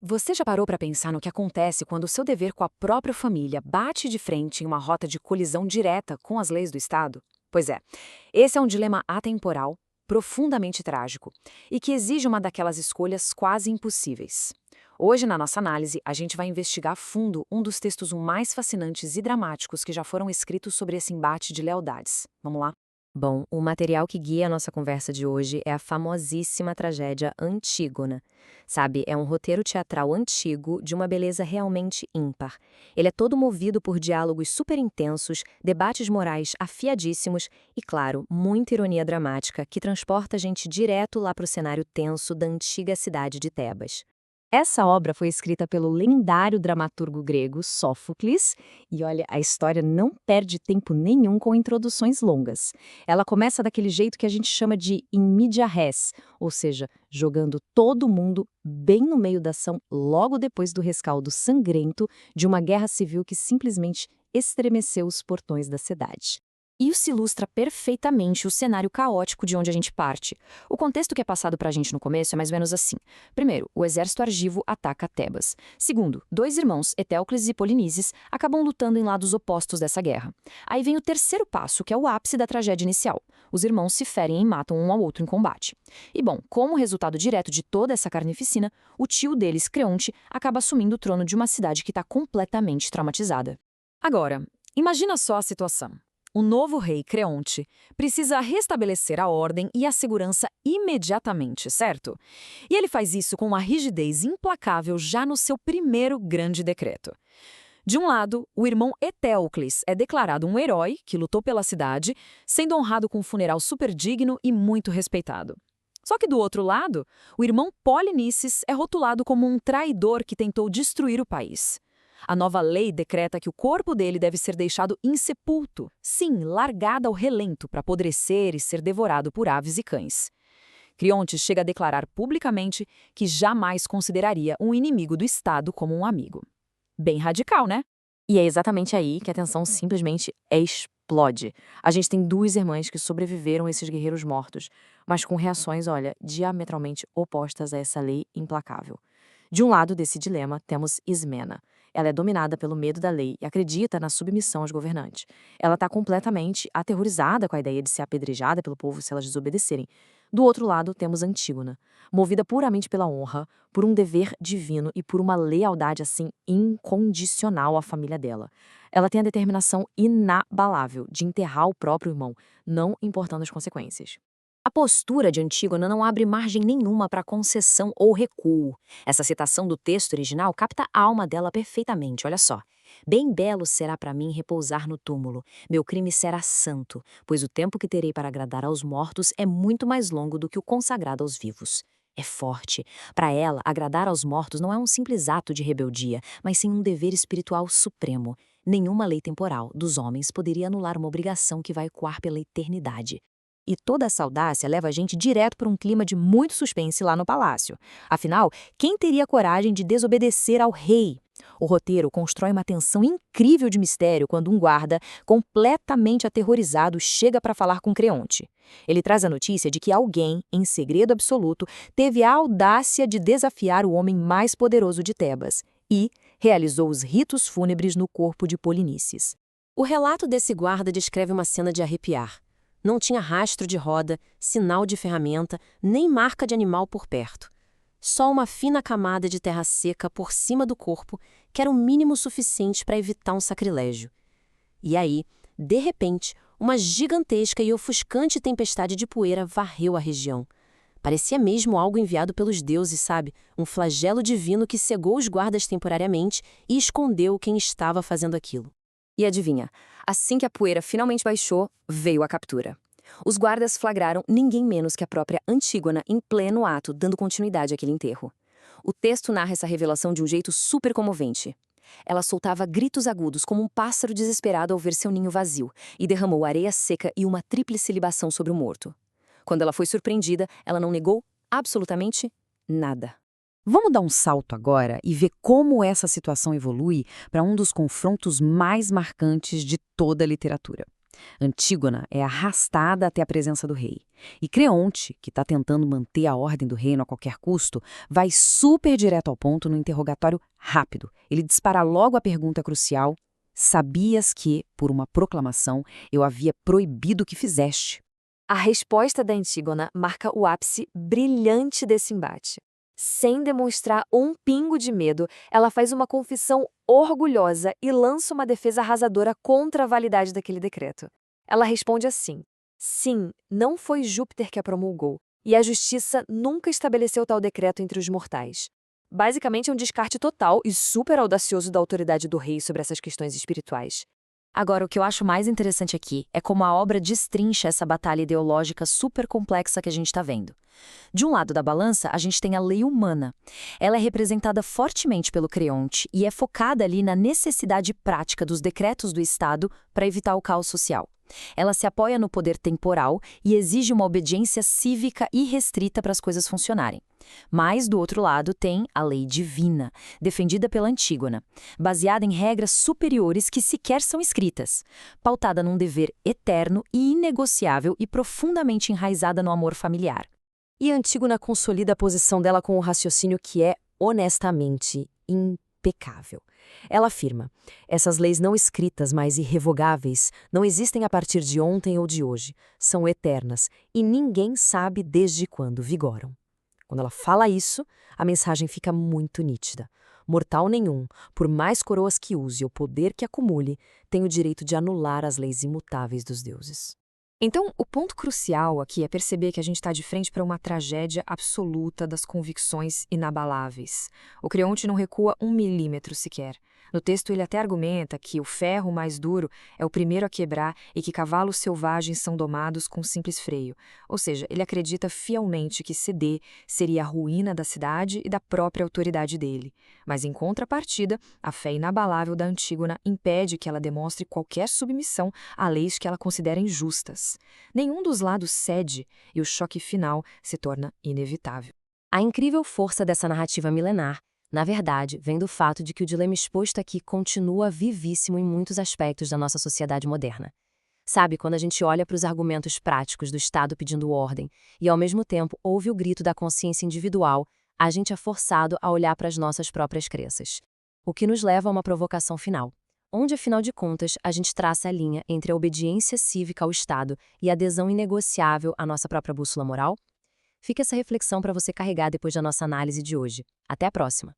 Você já parou para pensar no que acontece quando o seu dever com a própria família bate de frente em uma rota de colisão direta com as leis do Estado? Pois é, esse é um dilema atemporal, profundamente trágico, e que exige uma daquelas escolhas quase impossíveis. Hoje, na nossa análise, a gente vai investigar a fundo um dos textos mais fascinantes e dramáticos que já foram escritos sobre esse embate de lealdades. Vamos lá? Bom, o material que guia a nossa conversa de hoje é a famosíssima tragédia Antígona. Sabe, é um roteiro teatral antigo de uma beleza realmente ímpar. Ele é todo movido por diálogos super intensos, debates morais afiadíssimos e, claro, muita ironia dramática que transporta a gente direto lá para o cenário tenso da antiga cidade de Tebas. Essa obra foi escrita pelo lendário dramaturgo grego Sófocles, e olha, a história não perde tempo nenhum com introduções longas. Ela começa daquele jeito que a gente chama de in media res, ou seja, jogando todo mundo bem no meio da ação logo depois do rescaldo sangrento de uma guerra civil que simplesmente estremeceu os portões da cidade. Isso ilustra perfeitamente o cenário caótico de onde a gente parte. O contexto que é passado pra gente no começo é mais ou menos assim. Primeiro, o exército argivo ataca Tebas. Segundo, dois irmãos, Etéocles e Polinices, acabam lutando em lados opostos dessa guerra. Aí vem o terceiro passo, que é o ápice da tragédia inicial. Os irmãos se ferem e matam um ao outro em combate. E bom, como resultado direto de toda essa carnificina, o tio deles, Creonte, acaba assumindo o trono de uma cidade que está completamente traumatizada. Agora, imagina só a situação. O novo rei Creonte precisa restabelecer a ordem e a segurança imediatamente, certo? E ele faz isso com uma rigidez implacável já no seu primeiro grande decreto. De um lado, o irmão Etéocles é declarado um herói que lutou pela cidade, sendo honrado com um funeral super digno e muito respeitado. Só que do outro lado, o irmão Polinices é rotulado como um traidor que tentou destruir o país. A nova lei decreta que o corpo dele deve ser deixado insepulto, sim, largado ao relento para apodrecer e ser devorado por aves e cães. Creonte chega a declarar publicamente que jamais consideraria um inimigo do Estado como um amigo. Bem radical, né? E é exatamente aí que a tensão simplesmente explode. A gente tem duas irmãs que sobreviveram a esses guerreiros mortos, mas com reações, olha, diametralmente opostas a essa lei implacável. De um lado desse dilema, temos Ismena. Ela é dominada pelo medo da lei e acredita na submissão aos governantes. Ela está completamente aterrorizada com a ideia de ser apedrejada pelo povo se elas desobedecerem. Do outro lado, temos Antígona, movida puramente pela honra, por um dever divino e por uma lealdade assim incondicional à família dela. Ela tem a determinação inabalável de enterrar o próprio irmão, não importando as consequências. A postura de Antígona não abre margem nenhuma para concessão ou recuo. Essa citação do texto original capta a alma dela perfeitamente, olha só. Bem belo será para mim repousar no túmulo. Meu crime será santo, pois o tempo que terei para agradar aos mortos é muito mais longo do que o consagrado aos vivos. É forte. Para ela, agradar aos mortos não é um simples ato de rebeldia, mas sim um dever espiritual supremo. Nenhuma lei temporal dos homens poderia anular uma obrigação que vai ecoar pela eternidade. E toda essa audácia leva a gente direto para um clima de muito suspense lá no palácio. Afinal, quem teria coragem de desobedecer ao rei? O roteiro constrói uma tensão incrível de mistério quando um guarda, completamente aterrorizado, chega para falar com Creonte. Ele traz a notícia de que alguém, em segredo absoluto, teve a audácia de desafiar o homem mais poderoso de Tebas e realizou os ritos fúnebres no corpo de Polinices. O relato desse guarda descreve uma cena de arrepiar. Não tinha rastro de roda, sinal de ferramenta, nem marca de animal por perto. Só uma fina camada de terra seca por cima do corpo, que era o mínimo suficiente para evitar um sacrilégio. E aí, de repente, uma gigantesca e ofuscante tempestade de poeira varreu a região. Parecia mesmo algo enviado pelos deuses, sabe? Um flagelo divino que cegou os guardas temporariamente e escondeu quem estava fazendo aquilo. E adivinha, assim que a poeira finalmente baixou, veio a captura. Os guardas flagraram ninguém menos que a própria Antígona em pleno ato, dando continuidade àquele enterro. O texto narra essa revelação de um jeito super comovente. Ela soltava gritos agudos como um pássaro desesperado ao ver seu ninho vazio e derramou areia seca e uma tríplice libação sobre o morto. Quando ela foi surpreendida, ela não negou absolutamente nada. Vamos dar um salto agora e ver como essa situação evolui para um dos confrontos mais marcantes de toda a literatura. Antígona é arrastada até a presença do rei. E Creonte, que está tentando manter a ordem do reino a qualquer custo, vai super direto ao ponto no interrogatório rápido. Ele dispara logo a pergunta crucial: sabias que, por uma proclamação, eu havia proibido que fizeste? A resposta da Antígona marca o ápice brilhante desse embate. Sem demonstrar um pingo de medo, ela faz uma confissão orgulhosa e lança uma defesa arrasadora contra a validade daquele decreto. Ela responde assim: sim, não foi Júpiter que a promulgou, e a justiça nunca estabeleceu tal decreto entre os mortais. Basicamente, é um descarte total e super audacioso da autoridade do rei sobre essas questões espirituais. Agora, o que eu acho mais interessante aqui é como a obra destrincha essa batalha ideológica super complexa que a gente está vendo. De um lado da balança, a gente tem a lei humana. Ela é representada fortemente pelo Creonte e é focada ali na necessidade prática dos decretos do Estado para evitar o caos social. Ela se apoia no poder temporal e exige uma obediência cívica irrestrita para as coisas funcionarem. Mas, do outro lado, tem a lei divina, defendida pela Antígona, baseada em regras superiores que sequer são escritas, pautada num dever eterno e inegociável e profundamente enraizada no amor familiar. E a Antígona consolida a posição dela com um raciocínio que é, honestamente, impecável. Ela afirma: essas leis não escritas, mas irrevogáveis, não existem a partir de ontem ou de hoje, são eternas e ninguém sabe desde quando vigoram. Quando ela fala isso, a mensagem fica muito nítida. Mortal nenhum, por mais coroas que use ou poder que acumule, tem o direito de anular as leis imutáveis dos deuses. Então, o ponto crucial aqui é perceber que a gente está de frente para uma tragédia absoluta das convicções inabaláveis. O Creonte não recua 1 milímetro sequer. No texto, ele até argumenta que o ferro mais duro é o primeiro a quebrar e que cavalos selvagens são domados com simples freio. Ou seja, ele acredita fielmente que ceder seria a ruína da cidade e da própria autoridade dele. Mas, em contrapartida, a fé inabalável da Antígona impede que ela demonstre qualquer submissão a leis que ela considera injustas. Nenhum dos lados cede e o choque final se torna inevitável. A incrível força dessa narrativa milenar, na verdade, vem do fato de que o dilema exposto aqui continua vivíssimo em muitos aspectos da nossa sociedade moderna. Sabe, quando a gente olha para os argumentos práticos do Estado pedindo ordem e, ao mesmo tempo, ouve o grito da consciência individual, a gente é forçado a olhar para as nossas próprias crenças. O que nos leva a uma provocação final, onde, afinal de contas, a gente traça a linha entre a obediência cívica ao Estado e a adesão inegociável à nossa própria bússola moral? Fica essa reflexão para você carregar depois da nossa análise de hoje. Até a próxima!